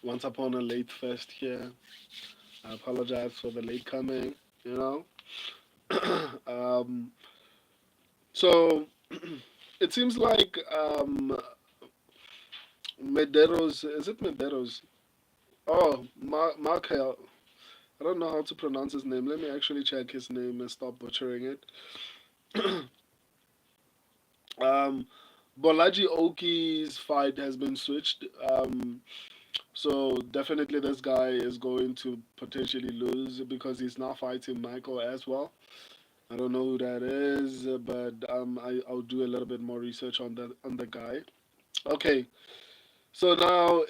once upon a late fest here. I apologize for the late coming, you know. um, so it seems like Medeiros, is it Medeiros? Oh, Markel. I don't know how to pronounce his name. Let me actually check his name and stop butchering it. um, Bolaji Oki's fight has been switched. So definitely this guy is going to potentially lose because he's now fighting Michael as well. I don't know who that is, but I'll do a little bit more research on the guy. Okay, so now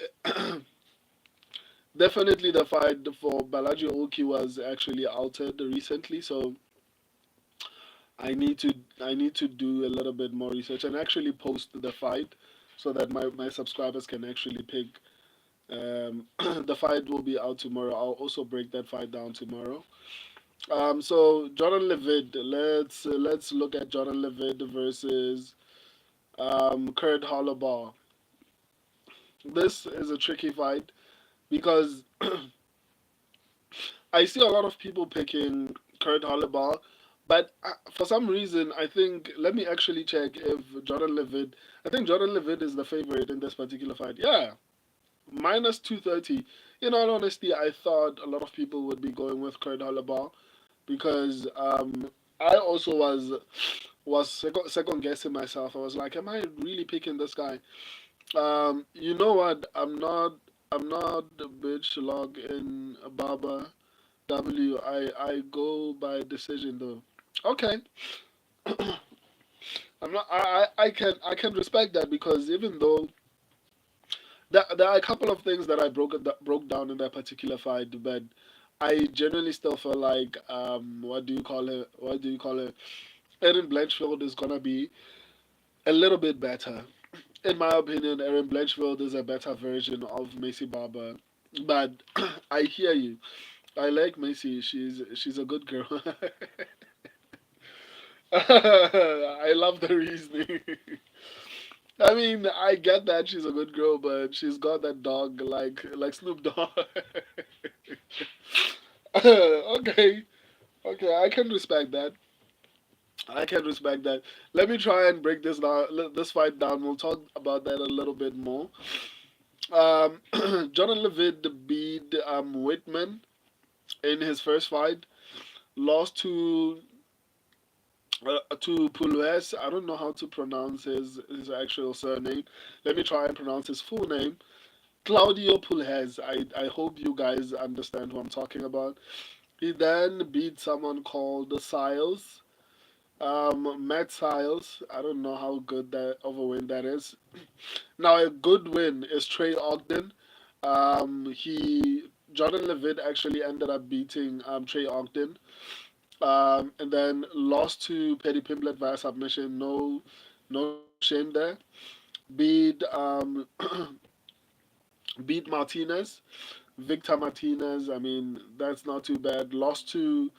definitely the fight for Balaji Oki was actually altered recently, so I need to I need to do a little bit more research and actually post the fight so that my subscribers can actually pick. The fight will be out tomorrow. I'll also break that fight down tomorrow. So Jordan Leavitt, let's look at Jordan Leavitt versus Kurt Holobaugh. This is a tricky fight because I see a lot of people picking Kurt Holobaugh, but for some reason I think let me actually check if Jordan Leavitt. I think Jordan Leavitt is the favorite in this particular fight. Yeah, minus 230. In all honesty, I thought a lot of people would be going with Kurt Holobaugh because I also was second guessing myself. I was like, am I really picking this guy? You know what? I'm not a bitch log in Baba W. I go by decision though. Okay, I'm not. I can respect that because even though there are a couple of things that I broke down in that particular fight, but I generally still feel like what do you call it? What do you call it? Erin Blanchfield is gonna be a little bit better. In my opinion, Erin Blanchfield is a better version of Macy Barber. But I hear you. I like Macy. She's a good girl. I love the reasoning. I mean, I get that she's a good girl, but she's got that dog like Snoop Dogg. Okay, okay, I can respect that. I can respect that. Let me try and break this fight down. We'll talk about that a little bit more. Jonathan Levitt beat Whitman in his first fight. Lost to Pulves. I don't know how to pronounce his actual surname. Let me try and pronounce his full name. Claudio Pulhez. I hope you guys understand who I'm talking about. He then beat someone called Siles. Matt Siles. I don't know how good that of a win that is. Now a good win is Trey Ogden. He Jordan Levitt actually ended up beating Trey Ogden. And then lost to Petty Pimblet via submission. No shame there. Beat beat Martinez, Victor Martinez. I mean, that's not too bad. Lost to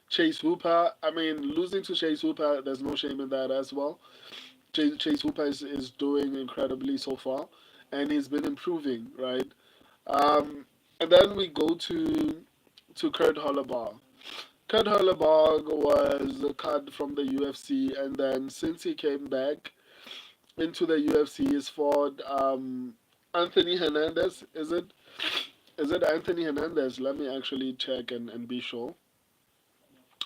Chase Hooper. I mean, losing to Chase Hooper, there's no shame in that as well. Chase Hooper is doing incredibly so far, and he's been improving, right? Um, and then we go to Kurt Holobaugh. Kurt Holobaugh was cut from the UFC, and then since he came back into the UFC, he's fought Anthony Hernandez. Is it Anthony Hernandez? Let me actually check and be sure.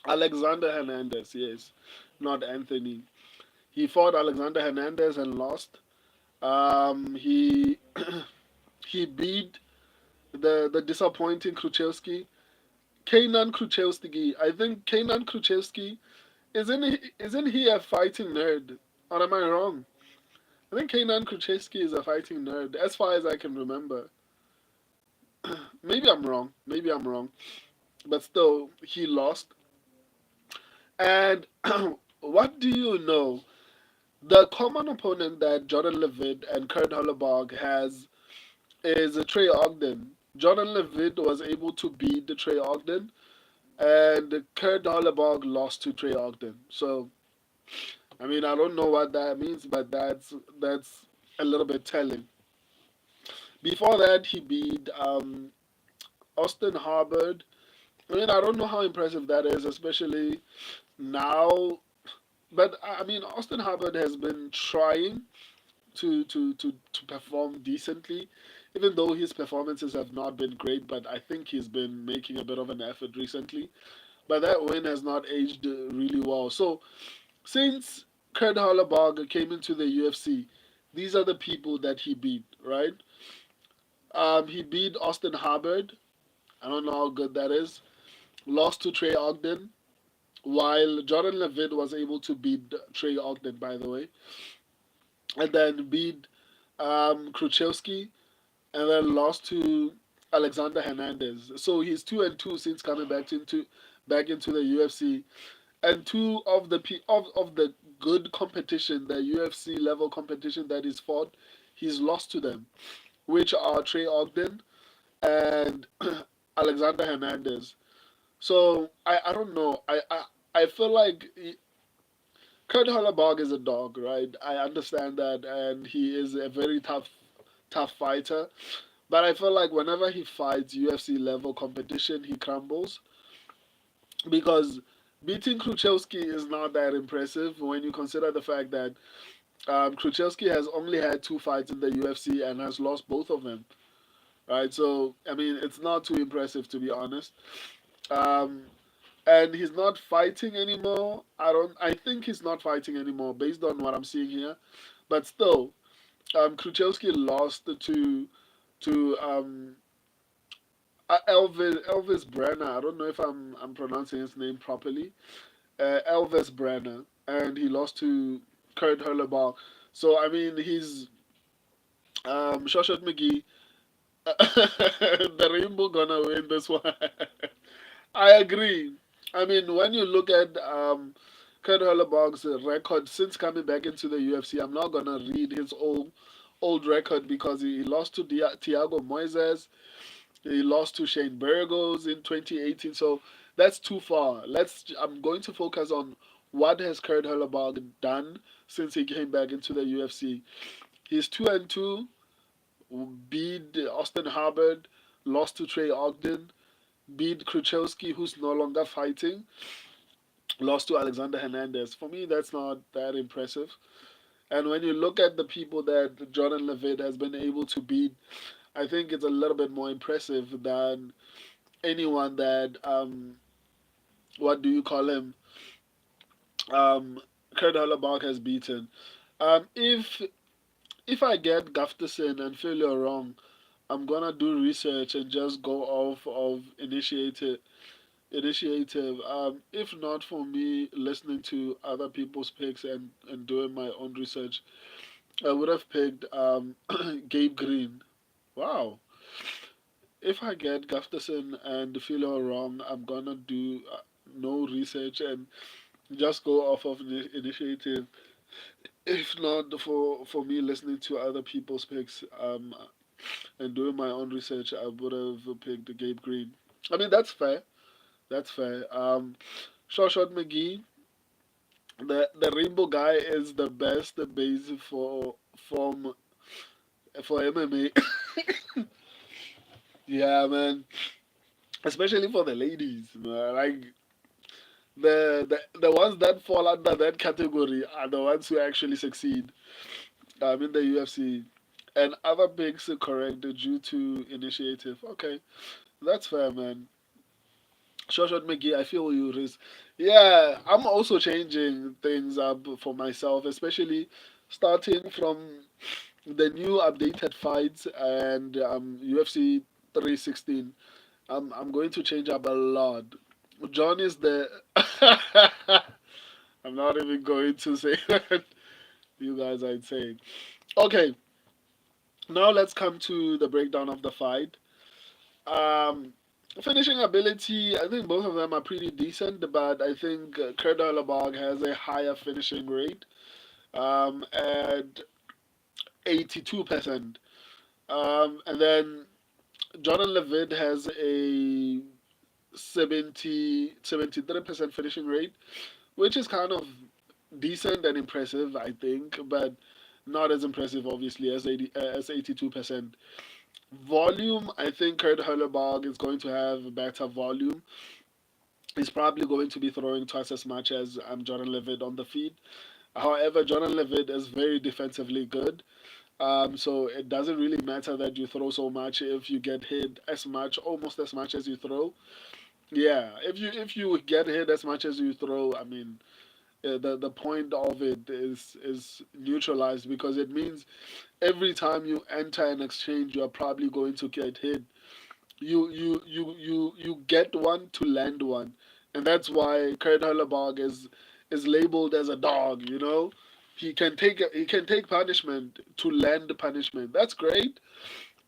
Alexander Hernandez, yes, not Anthony. He fought Alexander Hernandez and lost. He he beat the disappointing Kruchevsky. Kanan Kruchevsky. I think Kanan Kruchevsky isn't he a fighting nerd? Or am I wrong? I think Kanan Kruchevsky is a fighting nerd, as far as I can remember. Maybe I'm wrong. Maybe I'm wrong. But still, he lost. And what do you know? The common opponent that Jordan Levitt and Kurt Holobaugh has is Trey Ogden. Jordan Levitt was able to beat the Trey Ogden, and Kurt Holobaugh lost to Trey Ogden. So, I mean, I don't know what that means, but that's a little bit telling. Before that, he beat Austin Hubbard. I mean, I don't know how impressive that is, especially now. But I mean, Austin Hubbard has been trying to perform decently, even though his performances have not been great. But I think he's been making a bit of an effort recently. But that win has not aged really well. So since Kurt Holobaugh came into the UFC, these are the people that he beat, right? He beat Austin Hubbard. I don't know how good that is. Lost to Trey Ogden, while Jordan Leavitt was able to beat Trey Ogden, by the way, and then beat Kruchevsky, and then lost to Alexander Hernandez. So he's 2-2 since coming back into the UFC, and two of the good competition, the UFC level competition that he's fought, he's lost to them, which are Trey Ogden and Alexander Hernandez. So I don't know. I feel like Kurt Hollabaugh is a dog, right? I understand that, and he is a very tough fighter. But I feel like whenever he fights UFC level competition, he crumbles because beating Kruchevsky is not that impressive when you consider the fact that Kruchevsky has only had two fights in the UFC and has lost both of them, right? So I mean, it's not too impressive to be honest. Um, and he's not fighting anymore. I think he's not fighting anymore based on what I'm seeing here. But still, Kruchevsky lost to Elvis Brenner. I don't know if I'm pronouncing his name properly. Elvis Brenner, and he lost to Kurt Hurlebaugh. So I mean, he's Shoshot McGee. The Rainbow gonna win this one. I agree. I mean, when you look at Kurt Hurlebaugh's record since coming back into the UFC, I'm not gonna read his old record because he lost to Thiago Moises, he lost to Shane Burgos in 2018. So that's too far. I'm going to focus on what has Kurt Hurlebaugh done since he came back into the UFC. He's 2-2, beat Austin Hubbard, lost to Trey Ogden, beat Kruchevsky, who's no longer fighting, lost to Alexander Hernandez. For me, that's not that impressive. And when you look at the people that Jordan Leavitt has been able to beat, I think it's a little bit more impressive than anyone that what do you call him? Kurt Hollabaugh has beaten. If I get Gustafsson and feel you're wrong, I'm gonna do research and just go off of initiative. If not for me listening to other people's picks and doing my own research, I would have picked Gabe Green. Wow. If I get Gustafsson and feel wrong, I'm gonna do no research and just go off of initiative. If not for me listening to other people's picks and doing my own research, I would have picked Gabe Green. I mean that's fair. That's fair. Shot McGee, the Rainbow guy is the best base for MMA. Yeah, man. Especially for the ladies, man. Like the ones that fall under that category are the ones who actually succeed. In the UFC, and other picks correct due to initiative. Okay, that's fair, man. Shot McGee, I feel you, Riz. Yeah, I'm also changing things up for myself, especially starting from the new updated fights and UFC 316. I'm going to change up a lot. John is the. I'm not even going to say what you guys are insane. Okay, now let's come to the breakdown of the fight. Um, Finishing ability, I think both of them are pretty decent, but I think Kurt Hollabaugh has a higher finishing rate at 82%. And then Jordan Levitt has a 73% finishing rate, which is kind of decent and impressive, I think, but not as impressive, obviously, as 82%. Volume, I think Kurt Holobaugh is going to have better volume. He's probably going to be throwing twice as much as Jordan Levitt on the feed. However, Jordan Levitt is very defensively good. So it doesn't really matter that you throw so much if you get hit as much, almost as much as you throw. Yeah, if you get hit as much as you throw, I mean, the point of it is neutralized because it means every time you enter an exchange, you are probably going to get hit. You get one to land one, and that's why Kurt Holobaugh is labeled as a dog. He can take punishment to land punishment. That's great.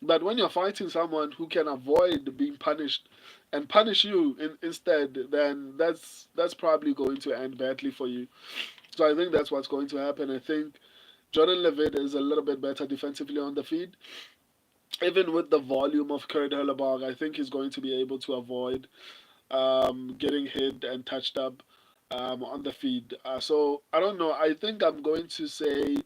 But when you're fighting someone who can avoid being punished and punish you instead, then that's probably going to end badly for you. So I think that's what's going to happen. I think Jordan Levitt is a little bit better defensively on the feed. Even with the volume of Kurt Holobaugh, I think he's going to be able to avoid getting hit and touched up on the feed. So I don't know. I think I'm going to say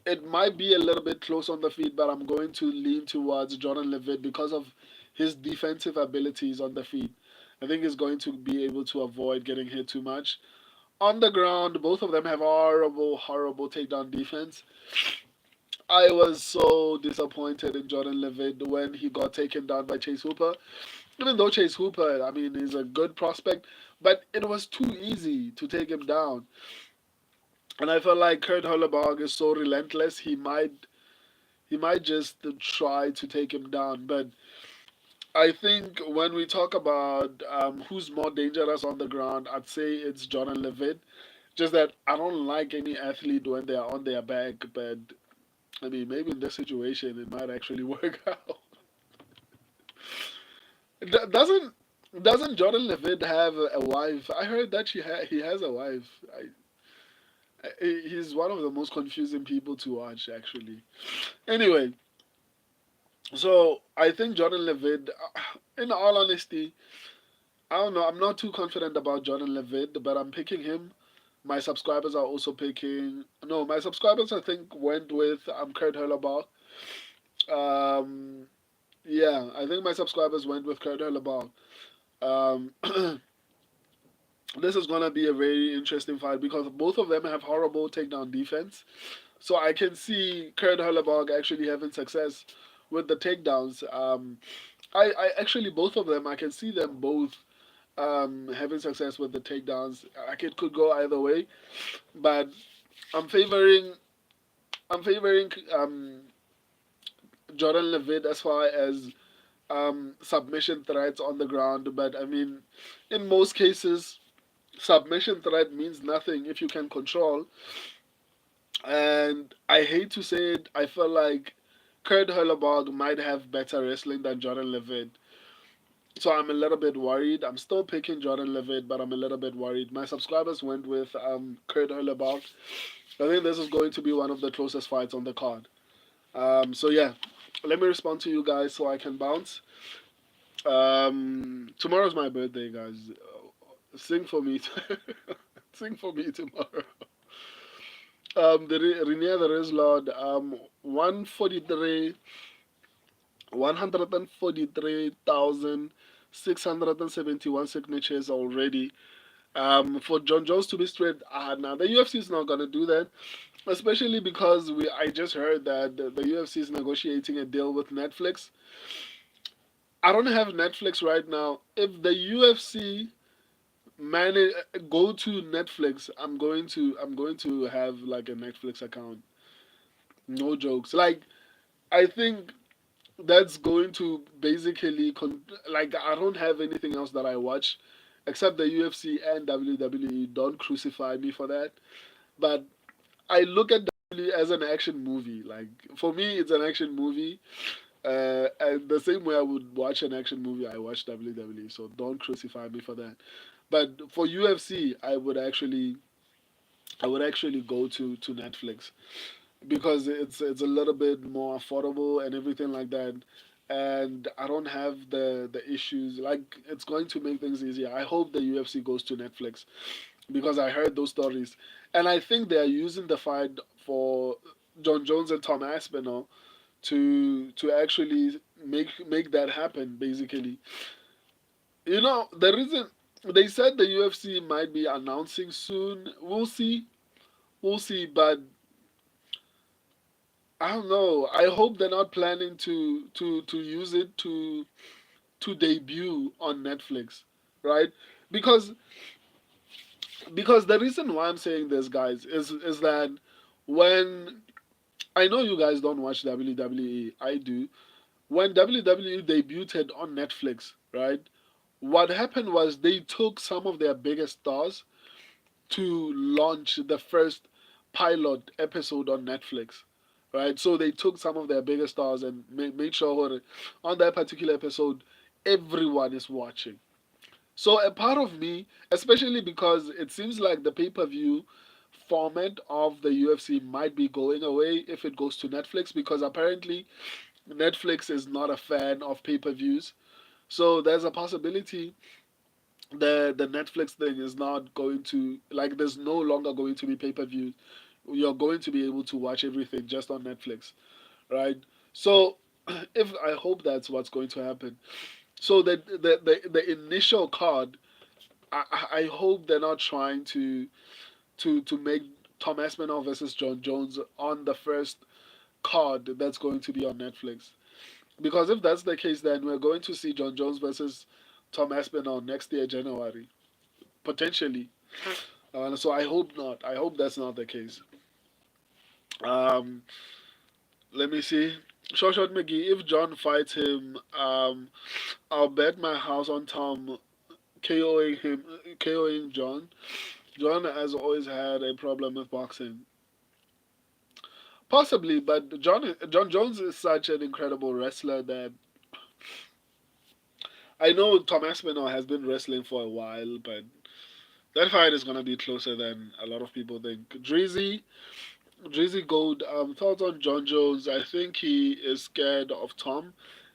it might be a little bit close on the feed, but I'm going to lean towards Jordan Levitt because of his defensive abilities on the feed. I think he's going to be able to avoid getting hit too much. On the ground, both of them have horrible, horrible takedown defense. I was so disappointed in Jordan Levitt when he got taken down by Chase Hooper. Even though Chase Hooper, I mean, is a good prospect, but it was too easy to take him down. And I felt like Kurt Holobaugh is so relentless, he might just try to take him down. But I think when we talk about who's more dangerous on the ground, I'd say it's Jordan Levitt. Just that I don't like any athlete when they are on their back, but I mean, maybe in this situation it might actually work out. Doesn't Jordan Levitt have a wife? I heard that he has a wife. He's one of the most confusing people to watch, actually. Anyway, so I think Jordan Levitt, in all honesty, I don't know. I'm not too confident about Jordan Levitt, but I'm picking him. My subscribers are also picking. No, my subscribers I think went with Kurt Holobaugh. Um, yeah, I think my subscribers went with Kurt Holobaugh. Um, this is gonna be a very interesting fight because both of them have horrible takedown defense. So I can see Kurt Holobaugh actually having success with the takedowns. I actually both of them I can see them both having success with the takedowns. Like it could go either way, but I'm favoring I'm favoring Jordan Levitt as far as submission threats on the ground. But I mean, in most cases, submission threat means nothing if you can control. And I hate to say it, I feel like Kurt Holobaugh might have better wrestling than Jordan Levitt. So I'm a little bit worried. I'm still picking Jordan Levitt, but I'm a little bit worried. My subscribers went with Kurt Holobaugh. I think this is going to be one of the closest fights on the card. So yeah, let me respond to you guys so I can bounce. Tomorrow's my birthday, guys. Sing for me. Sing for me tomorrow. The Renier the Riz Lord, 143, 143,671 signatures already. For John Jones to be straight, now the UFC is not gonna do that, especially because I just heard that the UFC is negotiating a deal with Netflix. I don't have Netflix right now. If the UFC manage go to Netflix, I'm going to have like a Netflix account. No jokes. Like I think that's going to basically like I don't have anything else that I watch except the UFC and WWE. Don't crucify me for that. But I look at WWE as an action movie. Like for me, it's an action movie. And the same way I would watch an action movie, I watch WWE. So don't crucify me for that. But for UFC, I would actually go to Netflix because it's a little bit more affordable and everything like that. And I don't have the issues. Like it's going to make things easier. I hope the UFC goes to Netflix because I heard those stories, and I think they are using the fight for John Jones and Tom Aspinall to actually make that happen. Basically, the reason they said the UFC might be announcing soon. We'll see. We'll see. But I don't know. I hope they're not planning to use it to debut on Netflix, right? Because because the reason why I'm saying this, guys, is that when I know you guys don't watch WWE, I do. When WWE debuted on Netflix, right? What happened was they took some of their biggest stars to launch the first pilot episode on Netflix, right? So they took some of their biggest stars and made sure on that particular episode, everyone is watching. So a part of me, especially because it seems like the pay-per-view format of the UFC might be going away if it goes to Netflix, because apparently Netflix is not a fan of pay-per-views. So there's a possibility the Netflix thing is not going to, like, there's no longer going to be pay-per-views. You're going to be able to watch everything just on Netflix, right? So if I hope that's what's going to happen. So the initial card, I hope they're not trying to make Tom Aspinall versus John Jones on the first card that's going to be on Netflix. Because if that's the case, then we're going to see John Jones versus Tom Aspinall next year, January, potentially. So I hope not. I hope that's not the case. Um, Let me see. Short Short McGee, if John fights him, I'll bet my house on Tom KOing him, KOing John. John has always had a problem with boxing. Possibly, but John Jones is such an incredible wrestler that I know Tom Aspinall has been wrestling for a while, but that fight is gonna be closer than a lot of people think. Drizzy Gold, thoughts on John Jones? I think he is scared of Tom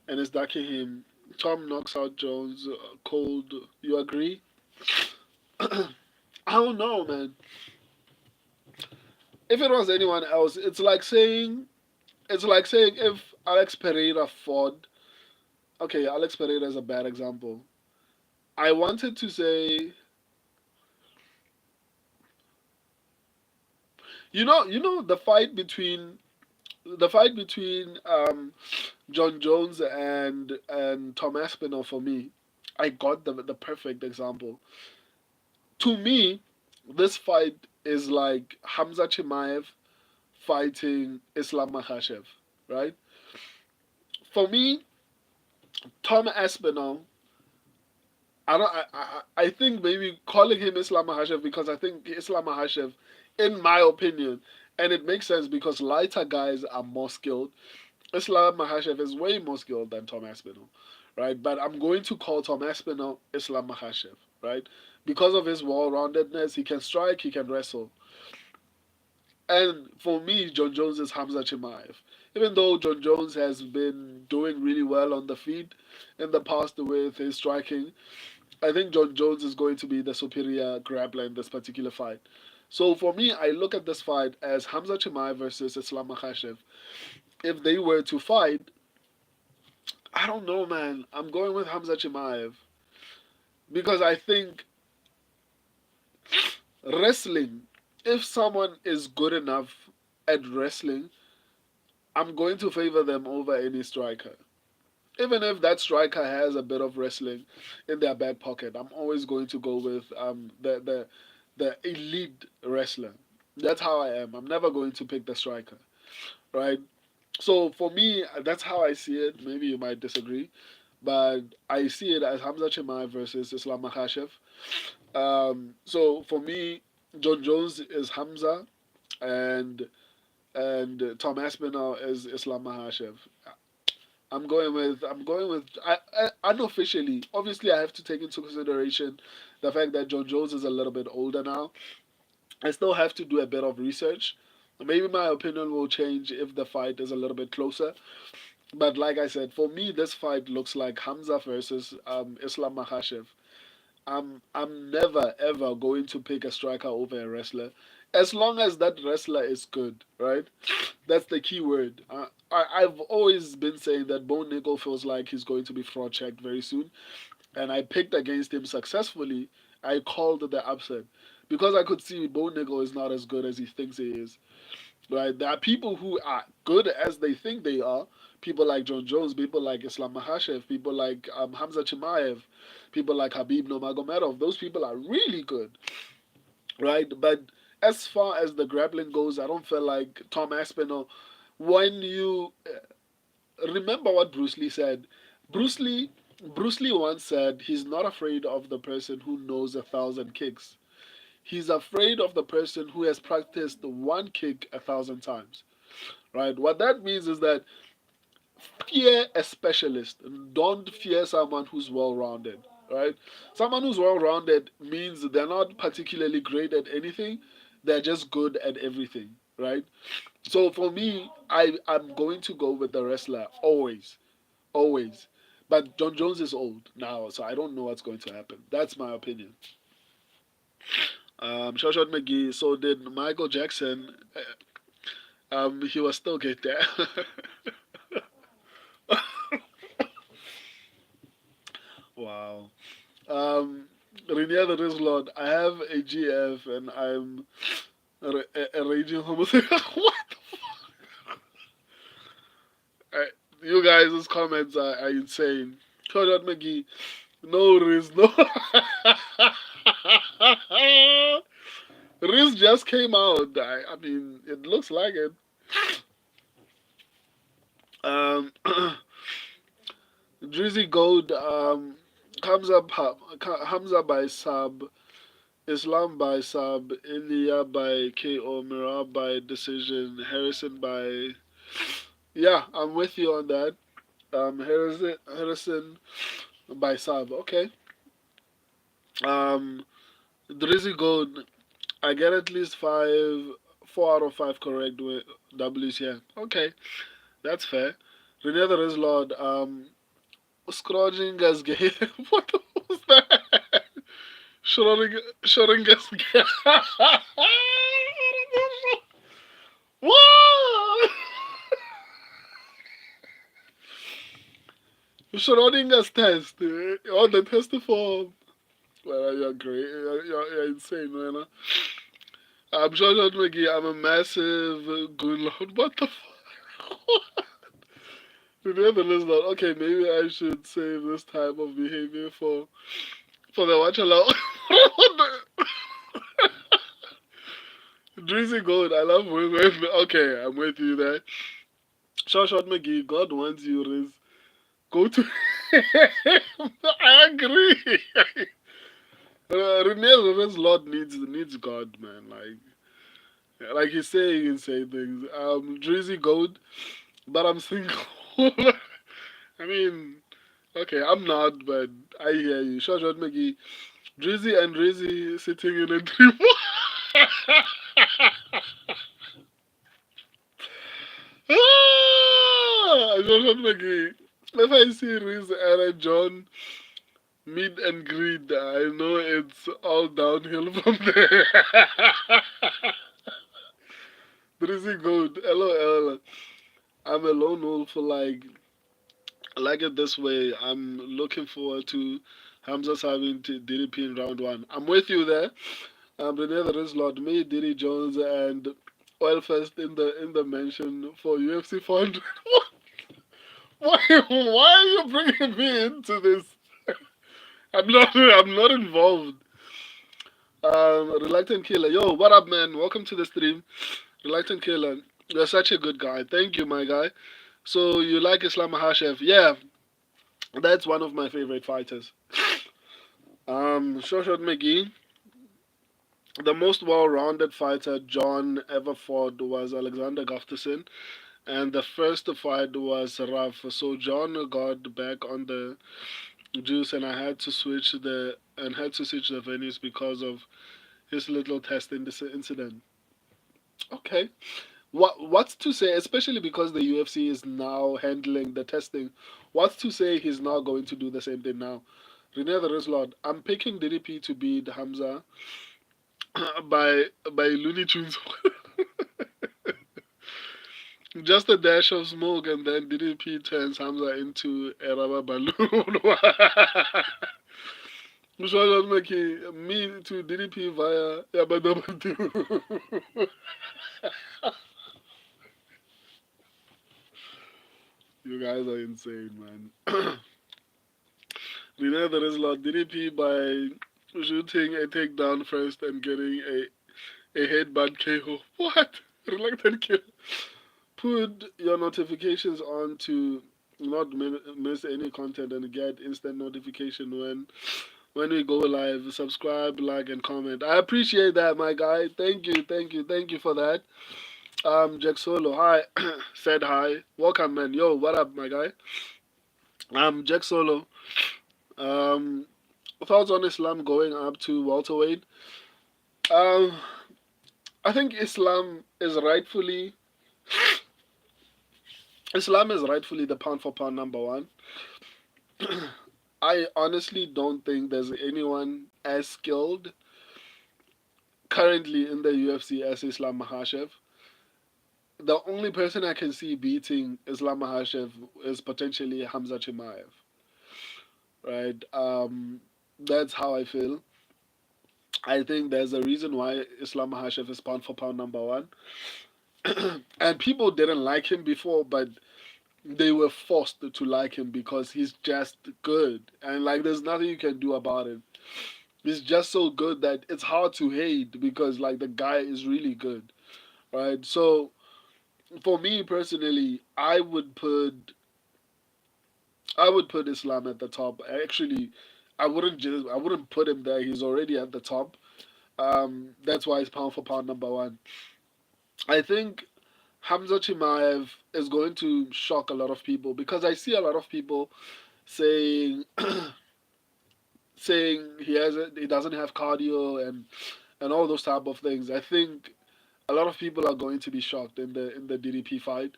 and is ducking him. Tom knocks out Jones cold. You agree? I don't know, man. If it was anyone else, it's like saying if Alex Pereira fought. Okay, Alex Pereira is a bad example. I wanted to say, the fight between John Jones and Tom Aspinall. For me, I got the perfect example. To me, this fight is like Hamza Chimaev fighting Islam Makhachev, right? For me, Tom Aspinall, I don't. I think maybe calling him Islam Makhachev, because I think Islam Makhachev, in my opinion, and it makes sense because lighter guys are more skilled. Islam Makhachev is way more skilled than Tom Aspinall, right? But I'm going to call Tom Aspinall Islam Makhachev, right? Because of his well-roundedness, he can strike, he can wrestle. And for me, John Jones is Hamza Chimaev. Even though John Jones has been doing really well on the feet in the past with his striking, I think John Jones is going to be the superior grappler in this particular fight. So for me, I look at this fight as Hamza Chimaev versus Islam Makhachev. If they were to fight, I don't know, man. I'm going with Hamza Chimaev because I think wrestling, if someone is good enough at wrestling, I'm going to favor them over any striker. Even if that striker has a bit of wrestling in their back pocket, I'm always going to go with the elite wrestler. That's how I am. I'm never going to pick the striker, right? So for me, that's how I see it. Maybe you might disagree, but I see it as Hamza Chimaev versus Islam Makhachev. So for me, John Jones is Hamza, and Tom Aspinall is Islam Makhachev. Unofficially. Obviously, I have to take into consideration the fact that John Jones is a little bit older now. I still have to do a bit of research. Maybe my opinion will change if the fight is a little bit closer. But like I said, for me, this fight looks like Hamza versus Islam Makhachev. I'm never ever going to pick a striker over a wrestler. As long as that wrestler is good, right? That's the key word. I've always been saying that Bo Nickel feels like he's going to be fraud checked very soon, and I picked against him successfully. I called the upset because I could see Bo Nickel is not as good as he thinks he is. Right? There are people who are good as they think they are. People like John Jones, people like Islam Makhachev, people like Hamza Chimaev, people like Habib Nurmagomedov. Those people are really good, right? But as far as the grappling goes, I don't feel like Tom Aspinall. When you remember what Bruce Lee said, Bruce Lee, Bruce Lee once said he's not afraid of the person who knows 1,000 kicks. He's afraid of the person who has practiced one kick 1,000 times. Right? What that means is that fear a specialist. Don't fear someone who's well rounded. Right? Someone who's well rounded means they're not particularly great at anything, they're just good at everything. Right? So for me, I'm going to go with the wrestler always. Always. But John Jones is old now, so I don't know what's going to happen. That's my opinion. Shoshat McGee. So did Michael Jackson. He was still get there. Wow. Renier the Rizlord, I have a GF and I'm a raging homosexual. What? I, you guys' comments are insane. Shoshat McGee. No Riz, no. Riz just came out. I mean, it looks like it. Um, Drizzy Gold, Hamza by sub, Islam by sub, Ilya by KO, Mirab by decision, Harrison by. Yeah, I'm with you on that. Harrison by sub. Okay. Um, Drizzy Gold, I get at least 4 out of 5 correct with W's here. Okay, that's fair. Renee the Rizlord, Scrooginger's game. What was that? Schrodinger's game. What? Schrodinger's test. Oh, the test for. Well, you're great. You're insane, man. I'm sure not Maggie. I'm a massive good lord. What the fuck? Remember, listener. Okay, maybe I should save this type of behavior for the watch along. Drizzy Gold, I love women. Okay, I'm with you there. Short McGee, God wants you, Riz. Go to him. I agree. Renee Riz Lord needs God, man. Like he's saying insane things. Drizzy Gold, but I'm single. I mean, okay, I'm not, but I hear you. Short McGee, Drizzy and Drizzy sitting in a dream. Short McGee. If I see Riz and John meet and greet, I know it's all downhill from there. Drizzy Gold, LOL. I'm a lone wolf for I like it this way. I'm looking forward to Hamza's having DDP in round one. I'm with you there. Renee the Rizlord, me, Diddy Jones, and Oilfest in the mention for UFC 400. Why are you bringing me into this? I'm not involved. Reluctant Killer, yo, what up, man? Welcome to the stream. Reluctant Killer, you're such a good guy. Thank you, my guy. So you like Islam Makhachev? Yeah, that's one of my favorite fighters. Shoshat McGee, the most well-rounded fighter John ever fought was Alexander Gustafsson, and the first fight was rough. So John got back on the juice, and I had to switch the venues because of his little testing this incident. Okay, what's to say, especially because the UFC is now handling the testing. What's to say he's not going to do the same thing now? Renee the Rizlord, I'm picking DDP to beat Hamza by Looney Tunes. Just a dash of smoke, and then DDP turns Hamza into a rubber balloon. Which was making me to DDP via Yabadabadu. You guys are insane, man. Rene the Rizla, DDP by shooting a takedown first and getting a headbutt KO. What? Reluctant kill. Put your notifications on to not miss any content and get instant notification when we go live. Subscribe, like, and comment. I appreciate that, my guy. Thank you, thank you, thank you for that. Jack Solo, hi. Said hi. Welcome, man. Yo, what up, my guy? Jack Solo. Um, thoughts on Islam going up to welterweight? Um, I think Islam is rightfully the pound for pound number one. I honestly don't think there's anyone as skilled currently in the UFC as Islam Makhachev. The only person I can see beating Islam Makhachev is potentially Hamza Chimaev. Right? That's how I feel. I think there's a reason why Islam Makhachev is pound for pound number one. And people didn't like him before, but they were forced to like him because he's just good. And like there's nothing you can do about it. He's just so good that it's hard to hate because like the guy is really good. Right? So for me personally, I would put Islam at the top. Actually, I wouldn't put him there. He's already at the top. That's why he's pound for pound number one. I think Hamza Chimaev is going to shock a lot of people because I see a lot of people saying saying he doesn't have cardio and all those type of things. I think a lot of people are going to be shocked in the DDP fight.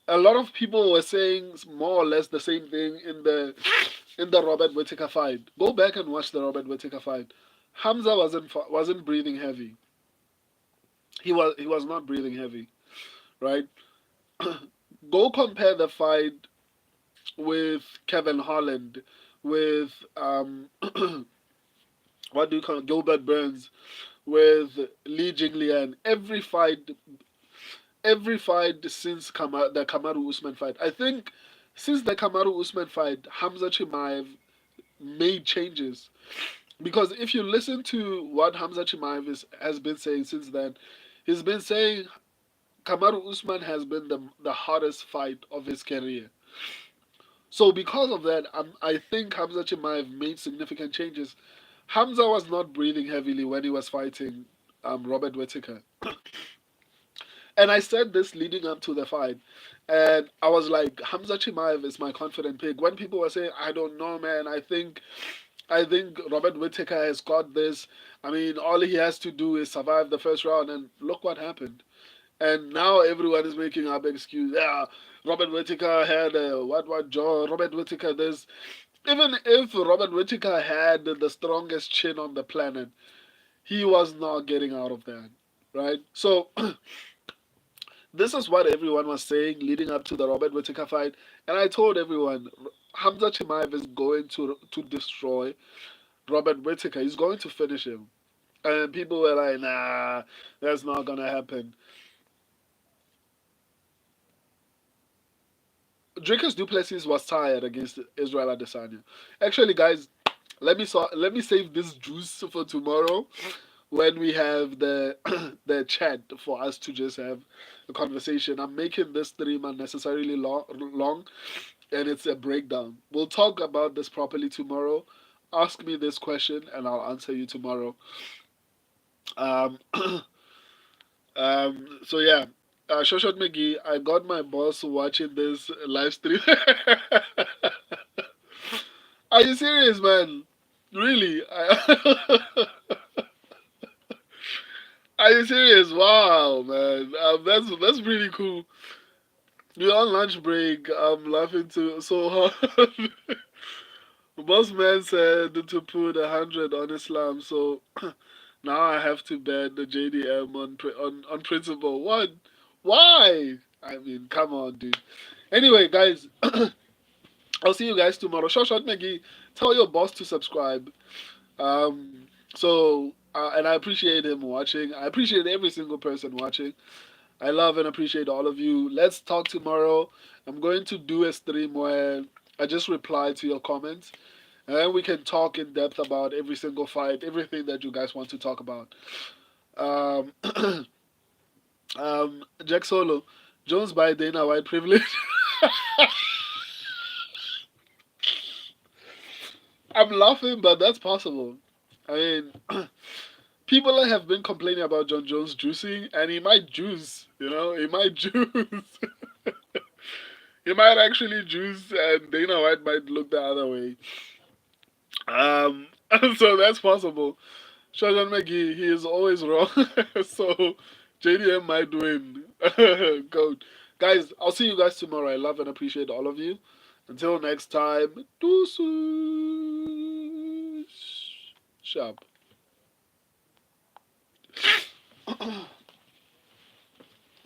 A lot of people were saying more or less the same thing in the Robert Whittaker fight. Go back and watch the Robert Whittaker fight. Hamza wasn't breathing heavy. He was not breathing heavy, right? Go compare the fight with Kevin Holland, with what do you call it? Gilbert Burns, with Li Jingliang. Every fight since the Kamaru Usman fight. I think since the Kamaru Usman fight, Hamza Chimaev made changes. Because if you listen to what Hamza Chimaev has been saying since then, he's been saying Kamaru Usman has been the hardest fight of his career. So because of that, I think Hamza Chimaev made significant changes. Hamza was not breathing heavily when he was fighting Robert Whittaker. And I said this leading up to the fight. And I was like, Hamza Chimaev is my confident pick. When people were saying, I don't know, man, I think Robert Whittaker has got this. I mean, all he has to do is survive the first round, and look what happened. And now everyone is making up excuse. Yeah, Robert Whittaker had a what jaw. Robert Whittaker this. Even if Robert Whittaker had the strongest chin on the planet, he was not getting out of that, right? So this is what everyone was saying leading up to the Robert Whittaker fight, and I told everyone Hamza Chimaev is going to destroy Robert Whittaker. He's going to finish him. And people were like, nah, that's not gonna happen. Dricus Duplessis was tired against Israel Adesanya. Actually, guys, let me save this juice for tomorrow when we have the the chat for us to just have a conversation. I'm making this stream unnecessarily long, and it's a breakdown. We'll talk about this properly tomorrow. Ask me this question, and I'll answer you tomorrow. Um, so yeah, Shoshot McGee, I got my boss watching this live stream. Are you serious, man? Really? Are you serious? Wow, man. That's pretty cool. We're on lunch break. I'm laughing too so hard. Boss man said to put 100 on Islam, so Now I have to bet the JDM on principle. What? Why? I mean, come on, dude. Anyway, guys, I'll see you guys tomorrow. Shoshat Maggie, tell your boss to subscribe. And I appreciate him watching. I appreciate every single person watching. I love and appreciate all of you. Let's talk tomorrow. I'm going to do a stream where I just reply to your comments, and then we can talk in depth about every single fight, everything that you guys want to talk about. Um, Jack Solo, Jones by Dana White privilege. I'm laughing, but that's possible. I mean, people have been complaining about John Jones juicing, and he might juice. He might juice. He might actually juice, and Dana White might look the other way. Um, so that's possible. Shajan McGee, he is always wrong. So JDM might win. Go. Guys, I'll see you guys tomorrow. I love and appreciate all of you. Until next time, deuces. Sharp.